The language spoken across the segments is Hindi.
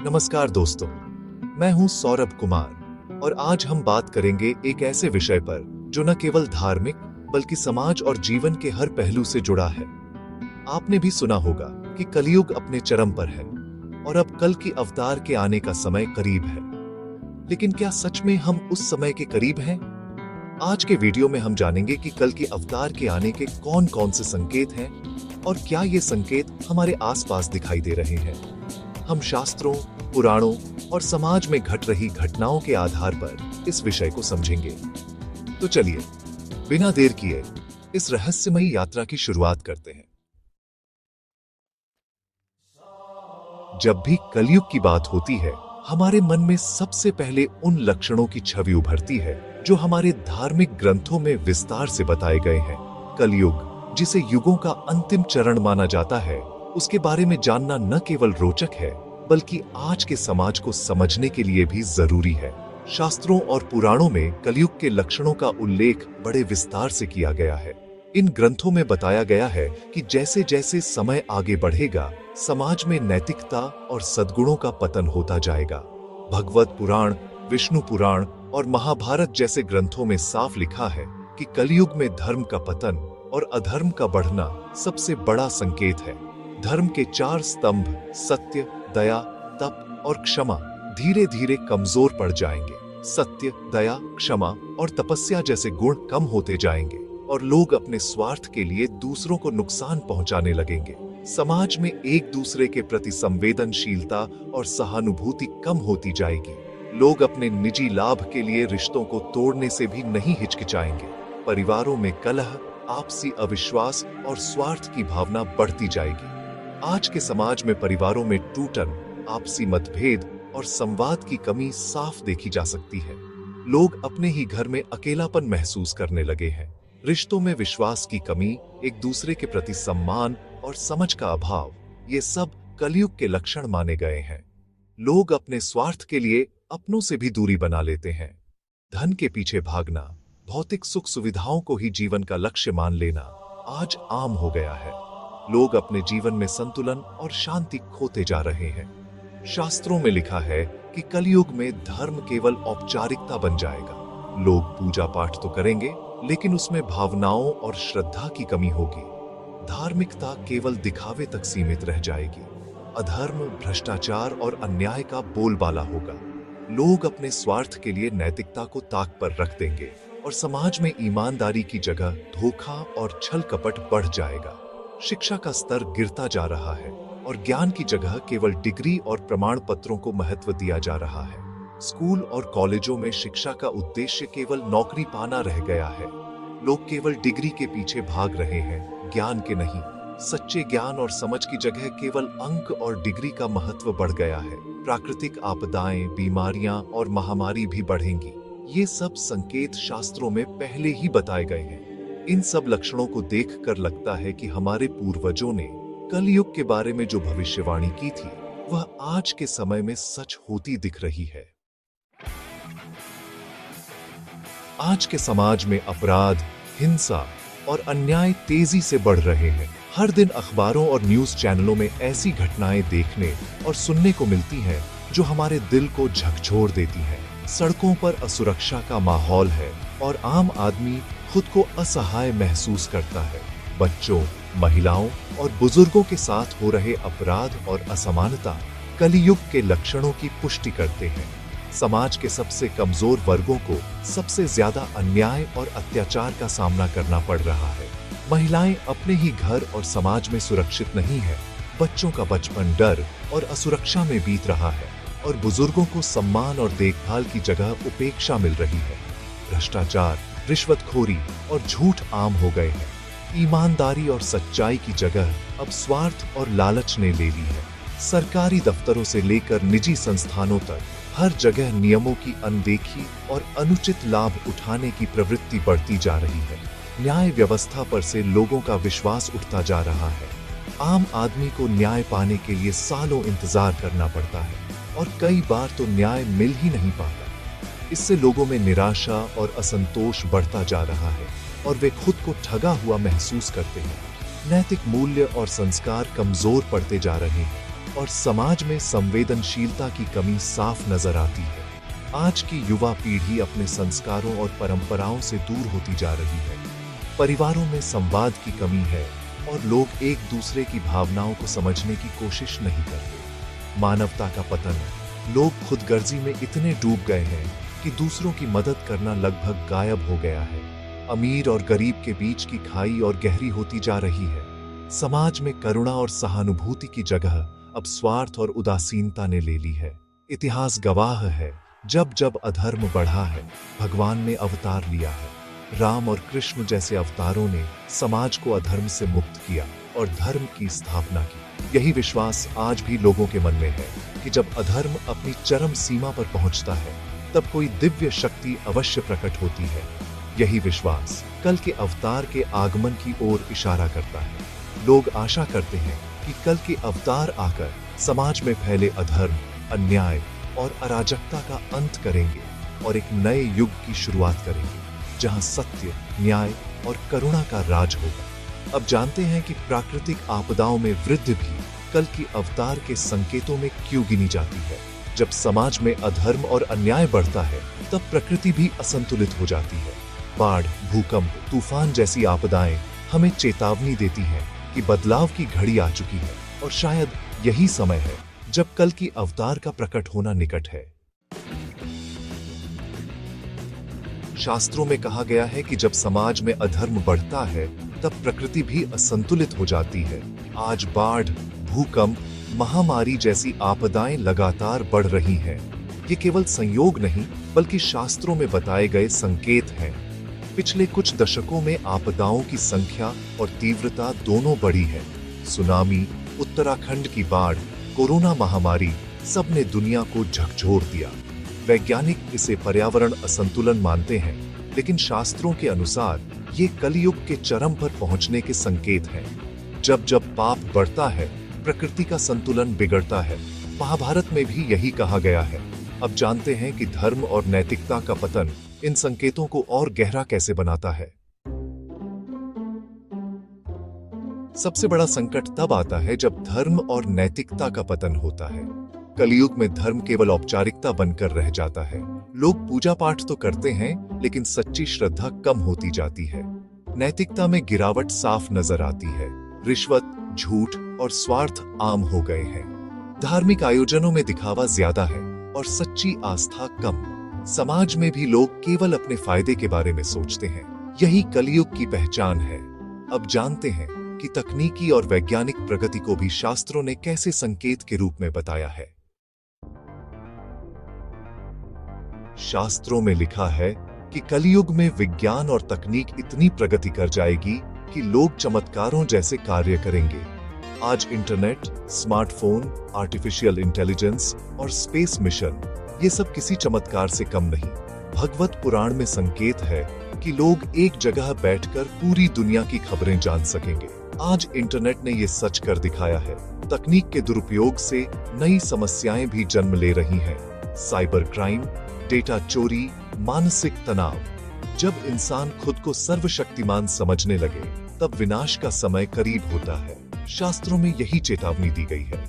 नमस्कार दोस्तों, मैं हूं सौरभ कुमार और आज हम बात करेंगे एक ऐसे विषय पर जो न केवल धार्मिक बल्कि समाज और जीवन के हर पहलू से जुड़ा है। आपने भी सुना होगा कि कलयुग अपने चरम पर है और अब कल की अवतार के आने का समय करीब है। लेकिन क्या सच में हम उस समय के करीब हैं? आज के वीडियो में हम जानेंगे कि कल की अवतार के आने के कौन कौन से संकेत हैं और क्या ये संकेत हमारे आसपास दिखाई दे रहे हैं। हम शास्त्रों, पुराणों और समाज में घट रही घटनाओं के आधार पर इस विषय को समझेंगे। तो चलिए, बिना देर किए इस रहस्यमयी यात्रा की शुरुआत करते हैं। जब भी कलयुग की बात होती है, हमारे मन में सबसे पहले उन लक्षणों की छवि उभरती है जो हमारे धार्मिक ग्रंथों में विस्तार से बताए गए हैं। कलयुग, जिसे युगों का अंतिम चरण माना जाता है, उसके बारे में जानना न केवल रोचक है बल्कि आज के समाज को समझने के लिए भी जरूरी है। शास्त्रों और पुराणों में कलयुग के लक्षणों का उल्लेख बड़े विस्तार से किया गया है। इन ग्रंथों में बताया गया है कि जैसे जैसे समय आगे बढ़ेगा, समाज में नैतिकता और सद्गुणों का पतन होता जाएगा। भगवत पुराण, विष्णु पुराण और महाभारत जैसे ग्रंथों में साफ लिखा है कि कलयुग में धर्म का पतन और अधर्म का बढ़ना सबसे बड़ा संकेत है। धर्म के 4 स्तंभ सत्य, दया, तप और क्षमा धीरे धीरे कमजोर पड़ जाएंगे। सत्य, दया, क्षमा और तपस्या जैसे गुण कम होते जाएंगे और लोग अपने स्वार्थ के लिए दूसरों को नुकसान पहुंचाने लगेंगे। समाज में एक दूसरे के प्रति संवेदनशीलता और सहानुभूति कम होती जाएगी। लोग अपने निजी लाभ के लिए रिश्तों को तोड़ने से भी नहीं हिचकिचाएंगे। परिवारों में कलह, आपसी अविश्वास और स्वार्थ की भावना बढ़ती जाएगी। आज के समाज में परिवारों में टूटन, आपसी मतभेद और संवाद की कमी साफ देखी जा सकती है। लोग अपने ही घर में अकेलापन महसूस करने लगे हैं। रिश्तों में विश्वास की कमी, एक दूसरे के प्रति सम्मान और समझ का अभाव, ये सब कलयुग के लक्षण माने गए हैं। लोग अपने स्वार्थ के लिए अपनों से भी दूरी बना लेते हैं। धन के पीछे भागना, भौतिक सुख सुविधाओं को ही जीवन का लक्ष्य मान लेना आज आम हो गया है। लोग अपने जीवन में संतुलन और शांति खोते जा रहे हैं। शास्त्रों में लिखा है कि कलयुग में धर्म केवल औपचारिकता बन जाएगा। लोग पूजा पाठ तो करेंगे, लेकिन उसमें भावनाओं और श्रद्धा की कमी होगी। धार्मिकता केवल दिखावे तक सीमित रह जाएगी। अधर्म, भ्रष्टाचार और अन्याय का बोलबाला होगा। लोग अपने स्वार्थ के लिए नैतिकता को ताक पर रख देंगे और समाज में ईमानदारी की जगह धोखा और छल कपट बढ़ जाएगा। शिक्षा का स्तर गिरता जा रहा है और ज्ञान की जगह केवल डिग्री और प्रमाण पत्रों को महत्व दिया जा रहा है। स्कूल और कॉलेजों में शिक्षा का उद्देश्य केवल नौकरी पाना रह गया है। लोग केवल डिग्री के पीछे भाग रहे हैं, ज्ञान के नहीं। सच्चे ज्ञान और समझ की जगह केवल अंक और डिग्री का महत्व बढ़ गया है। प्राकृतिक आपदाएं, बीमारियां और महामारी भी बढ़ेंगी। ये सब संकेत शास्त्रों में पहले ही बताए गए हैं। इन सब लक्षणों को देखकर लगता है कि हमारे पूर्वजों ने कलयुग के बारे में जो भविष्यवाणी की थी, वह आज के समय में सच होती दिख रही है। आज के समाज में अपराध, हिंसा और अन्याय तेजी से बढ़ रहे हैं। हर दिन अखबारों और न्यूज चैनलों में ऐसी घटनाएं देखने और सुनने को मिलती हैं जो हमारे दिल को झकझोर देती हैं। सड़कों पर असुरक्षा का माहौल है और आम आदमी खुद को असहाय महसूस करता है। बच्चों, महिलाओं और बुजुर्गों के साथ हो रहे अपराध और असमानता कलयुग के लक्षणों की पुष्टि करते हैं। समाज के सबसे कमजोर वर्गों को सबसे ज्यादा अन्याय और अत्याचार का सामना करना पड़ रहा है। महिलाएं अपने ही घर और समाज में सुरक्षित नहीं है। बच्चों का बचपन डर और असुरक्षा में बीत रहा है और बुजुर्गों को सम्मान और देखभाल की जगह उपेक्षा मिल रही है। भ्रष्टाचार, रिश्वतखोरी और झूठ आम हो गए हैं। ईमानदारी और सच्चाई की जगह अब स्वार्थ और लालच ने ले ली है। सरकारी दफ्तरों से लेकर निजी संस्थानों तक हर जगह नियमों की अनदेखी और अनुचित लाभ उठाने की प्रवृत्ति बढ़ती जा रही है। न्याय व्यवस्था पर से लोगों का विश्वास उठता जा रहा है। आम आदमी को न्याय पाने के लिए सालों इंतजार करना पड़ता है और कई बार तो न्याय मिल ही नहीं पाता। इससे लोगों में निराशा और असंतोष बढ़ता जा रहा है और वे खुद को ठगा हुआ महसूस करते हैं। नैतिक मूल्य और संस्कार कमजोर पड़ते जा रहे हैं। और समाज में संवेदनशीलता की कमी साफ नजर आती है। आज की युवा पीढ़ी अपने संस्कारों और परंपराओं से दूर होती जा रही है। परिवारों में संवाद की कमी है और लोग एक दूसरे की भावनाओं को समझने की कोशिश नहीं करते। मानवता का पतन है। लोग खुदगर्जी में इतने डूब गए हैं कि दूसरों की मदद करना लगभग गायब हो गया है। अमीर और गरीब के बीच की खाई और गहरी होती जा रही है। समाज में करुणा और सहानुभूति की जगह अब स्वार्थ और उदासीनता ने ले ली है। इतिहास गवाह है, जब जब अधर्म बढ़ा है, भगवान ने अवतार लिया है। राम और कृष्ण जैसे अवतारों ने समाज को अधर्म से मुक्त किया और धर्म की स्थापना की। यही विश्वास आज भी लोगों के मन में है कि जब अधर्म अपनी चरम सीमा पर पहुंचता है, तब कोई दिव्य शक्ति अवश्य प्रकट होती है। यही विश्वास कल के अवतार के आगमन की ओर इशारा करता है। लोग आशा करते हैं कि कल के अवतार आकर समाज में फैले अधर्म, अन्याय और अराजकता का अंत करेंगे और एक नए युग की शुरुआत करेंगे, जहां सत्य, न्याय और करुणा का राज होगा। अब जानते हैं कि प्राकृतिक आपदाओं में वृद्धि भी कल की अवतार के संकेतों में क्यों गिनी जाती है। जब समाज में अधर्म और अन्याय बढ़ता है, तब प्रकृति भी असंतुलित हो जाती है। बाढ़, भूकंप, तूफान जैसी आपदाएं हमें चेतावनी देती हैं कि बदलाव की घड़ी आ चुकी है और शायद यही समय है जब कल की अवतार का प्रकट होना निकट है। शास्त्रों में कहा गया है कि जब समाज में अधर्म बढ़ता है, तब प्रकृति भी असंतुलित हो जाती है। आज बाढ़, भूकंप, महामारी जैसी आपदाएं लगातार बढ़ रही हैं। ये केवल संयोग नहीं, बल्कि शास्त्रों में बताए गए संकेत हैं। पिछले कुछ दशकों में आपदाओं की संख्या और तीव्रता दोनों बढ़ी है। सुनामी, उत्तराखंड की बाढ़, कोरोना महामारी, सब ने दुनिया को झकझोर दिया। वैज्ञानिक इसे पर्यावरण असंतुलन मानते हैं, लेकिन शास्त्रों के अनुसार ये कलयुग के चरम पर पहुंचने के संकेत हैं। जब जब पाप बढ़ता है, प्रकृति का संतुलन बिगड़ता है। महाभारत में भी यही कहा गया है। अब जानते हैं कि धर्म और नैतिकता का पतन इन संकेतों को और गहरा कैसे बनाता है। सबसे बड़ा संकट तब आता है जब धर्म और नैतिकता का पतन होता है। कलयुग में धर्म केवल औपचारिकता बनकर रह जाता है। लोग पूजा पाठ तो करते हैं, लेकिन सच्ची श्रद्धा कम होती जाती है। नैतिकता में गिरावट साफ नजर आती है। रिश्वत, झूठ और स्वार्थ आम हो गए हैं। धार्मिक आयोजनों में दिखावा ज्यादा है और सच्ची आस्था कम। समाज में भी लोग केवल अपने फायदे के बारे में सोचते हैं। यही कलयुग की पहचान है। अब जानते हैं कि तकनीकी और वैज्ञानिक प्रगति को भी शास्त्रों ने कैसे संकेत के रूप में बताया है। शास्त्रों में लिखा है कि कलयुग में विज्ञान और तकनीक इतनी प्रगति कर जाएगी कि लोग चमत्कारों जैसे कार्य करेंगे। आज इंटरनेट, स्मार्टफोन, आर्टिफिशियल इंटेलिजेंस और स्पेस मिशन, ये सब किसी चमत्कार से कम नहीं। भगवत पुराण में संकेत है कि लोग एक जगह बैठकर पूरी दुनिया की खबरें जान सकेंगे। आज इंटरनेट ने ये सच कर दिखाया है। तकनीक के दुरुपयोग से नई समस्याएं भी जन्म ले रही हैं। साइबर क्राइम, डेटा चोरी, मानसिक तनाव। जब इंसान खुद को सर्वशक्तिमान समझने लगे, तब विनाश का समय करीब होता है। शास्त्रों में यही चेतावनी दी गई है।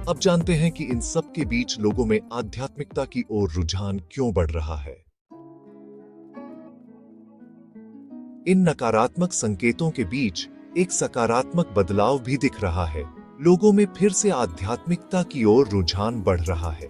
अब जानते हैं कि इन सब के बीच लोगों में आध्यात्मिकता की ओर रुझान क्यों बढ़ रहा है। इन नकारात्मक संकेतों के बीच एक सकारात्मक बदलाव भी दिख रहा है। लोगों में फिर से आध्यात्मिकता की ओर रुझान बढ़ रहा है।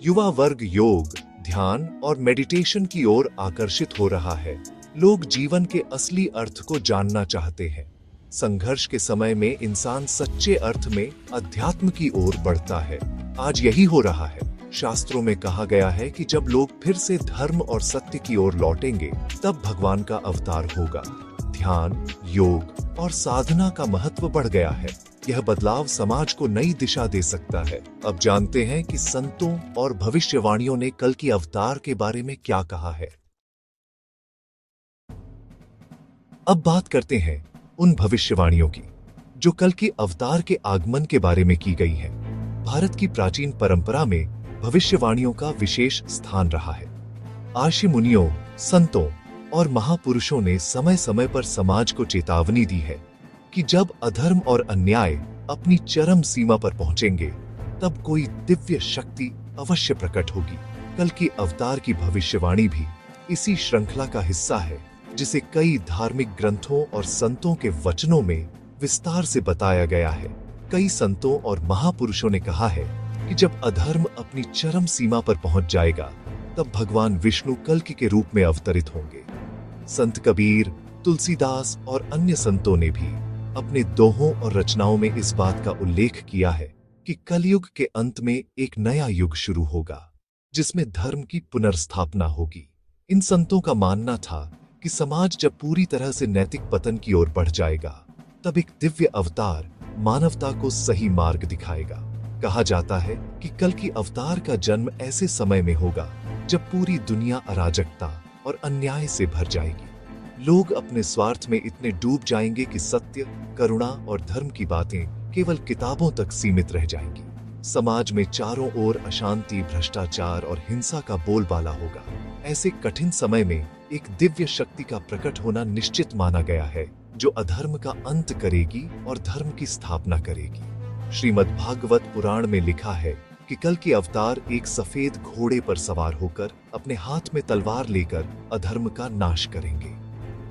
युवा वर्ग योग, ध्यान और मेडिटेशन की ओर आकर्षित हो रहा है। लोग जीवन के असली अर्थ को जानना चाहते हैं। संघर्ष के समय में इंसान सच्चे अर्थ में अध्यात्म की ओर बढ़ता है। आज यही हो रहा है। शास्त्रों में कहा गया है कि जब लोग फिर से धर्म और सत्य की ओर लौटेंगे, तब भगवान का अवतार होगा। ध्यान, योग और साधना का महत्व बढ़ गया है। यह बदलाव समाज को नई दिशा दे सकता है। अब जानते हैं कि संतों और भविष्यवाणियों ने कल की अवतार के बारे में क्या कहा है। अब बात करते हैं उन भविष्यवाणियों की जो कल के अवतार के आगमन के बारे में की गई हैं। भारत की प्राचीन परंपरा में भविष्यवाणियों का विशेष स्थान रहा है। आशी मुनियों, संतों और महापुरुषों ने समय समय पर समाज को चेतावनी दी है कि जब अधर्म और अन्याय अपनी चरम सीमा पर पहुंचेंगे, तब कोई दिव्य शक्ति अवश्य प्रकट होगी। कल की अवतार की भविष्यवाणी भी इसी श्रृंखला का हिस्सा है, जिसे कई धार्मिक ग्रंथों और संतों के वचनों में विस्तार से बताया गया है। कई संतों और महापुरुषों ने कहा है कि जब अधर्म अपनी चरम सीमा पर पहुंच जाएगा, तब भगवान विष्णु कल्कि के रूप में अवतरित होंगे। संत कबीर, तुलसीदास और अन्य संतों ने भी अपने दोहों और रचनाओं में इस बात का उल्लेख किया है कि कलयुग के अंत में एक नया युग शुरू होगा, जिसमें धर्म की पुनर्स्थापना होगी। इन संतों का मानना था कि समाज जब पूरी तरह से नैतिक पतन की ओर बढ़ जाएगा, तब एक दिव्य अवतार मानवता को सही मार्ग दिखाएगा। कहा जाता है कि कल की अवतार का जन्म ऐसे समय में होगा जब पूरी दुनिया अराजकता और अन्याय से भर जाएगी। लोग अपने स्वार्थ में इतने डूब जाएंगे कि सत्य, करुणा और धर्म की बातें केवल किताबों तक सीमित रह जाएंगी। समाज में चारों ओर अशांति, भ्रष्टाचार और हिंसा का बोलबाला होगा। ऐसे कठिन समय में एक दिव्य शक्ति का प्रकट होना निश्चित माना गया है, जो अधर्म का अंत करेगी और धर्म की स्थापना करेगी। श्रीमद् भागवत पुराण में लिखा है कि कल के अवतार एक सफेद घोड़े पर सवार होकर अपने हाथ में तलवार लेकर अधर्म का नाश करेंगे।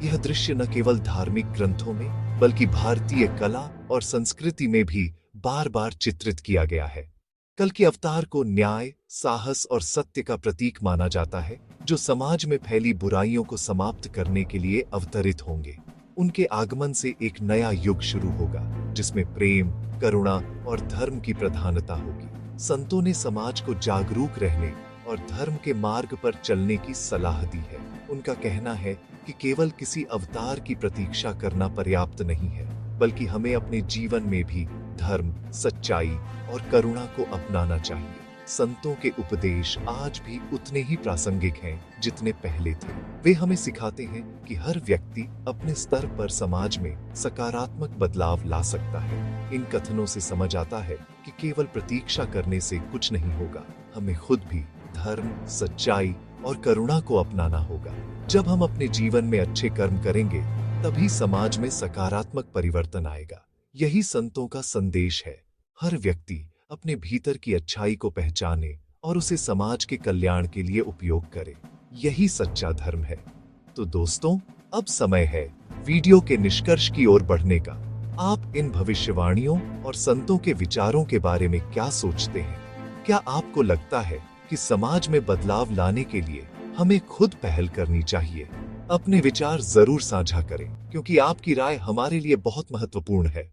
यह दृश्य न केवल धार्मिक ग्रंथों में, बल्कि भारतीय कला और संस्कृति में भी बार बार चित्रित किया गया है। कल के अवतार को न्याय, साहस और सत्य का प्रतीक माना जाता है, जो समाज में फैली बुराइयों को समाप्त करने के लिए अवतरित होंगे। उनके आगमन से एक नया युग शुरू होगा, जिसमें प्रेम, करुणा और धर्म की प्रधानता होगी। संतों ने समाज को जागरूक रहने और धर्म के मार्ग पर चलने की सलाह दी है। उनका कहना है कि केवल किसी अवतार की प्रतीक्षा करना पर्याप्त नहीं है, बल्कि हमें अपने जीवन में भी धर्म, सच्चाई और करुणा को अपनाना चाहिए। संतों के उपदेश आज भी उतने ही प्रासंगिक हैं जितने पहले थे। वे हमें सिखाते हैं कि हर व्यक्ति अपने स्तर पर समाज में सकारात्मक बदलाव ला सकता है। इन कथनों से समझ आता है कि केवल प्रतीक्षा करने से कुछ नहीं होगा, हमें खुद भी धर्म, सच्चाई और करुणा को अपनाना होगा। जब हम अपने जीवन में अच्छे कर्म करेंगे, तभी समाज में सकारात्मक परिवर्तन आएगा। यही संतों का संदेश है। हर व्यक्ति अपने भीतर की अच्छाई को पहचाने और उसे समाज के कल्याण के लिए उपयोग करे। यही सच्चा धर्म है। तो दोस्तों, अब समय है वीडियो के निष्कर्ष की ओर बढ़ने का। आप इन भविष्यवाणियों और संतों के विचारों के बारे में क्या सोचते हैं? क्या आपको लगता है कि समाज में बदलाव लाने के लिए हमें खुद पहल करनी चाहिए? अपने विचार जरूर साझा करें, क्योंकि आपकी राय हमारे लिए बहुत महत्वपूर्ण है।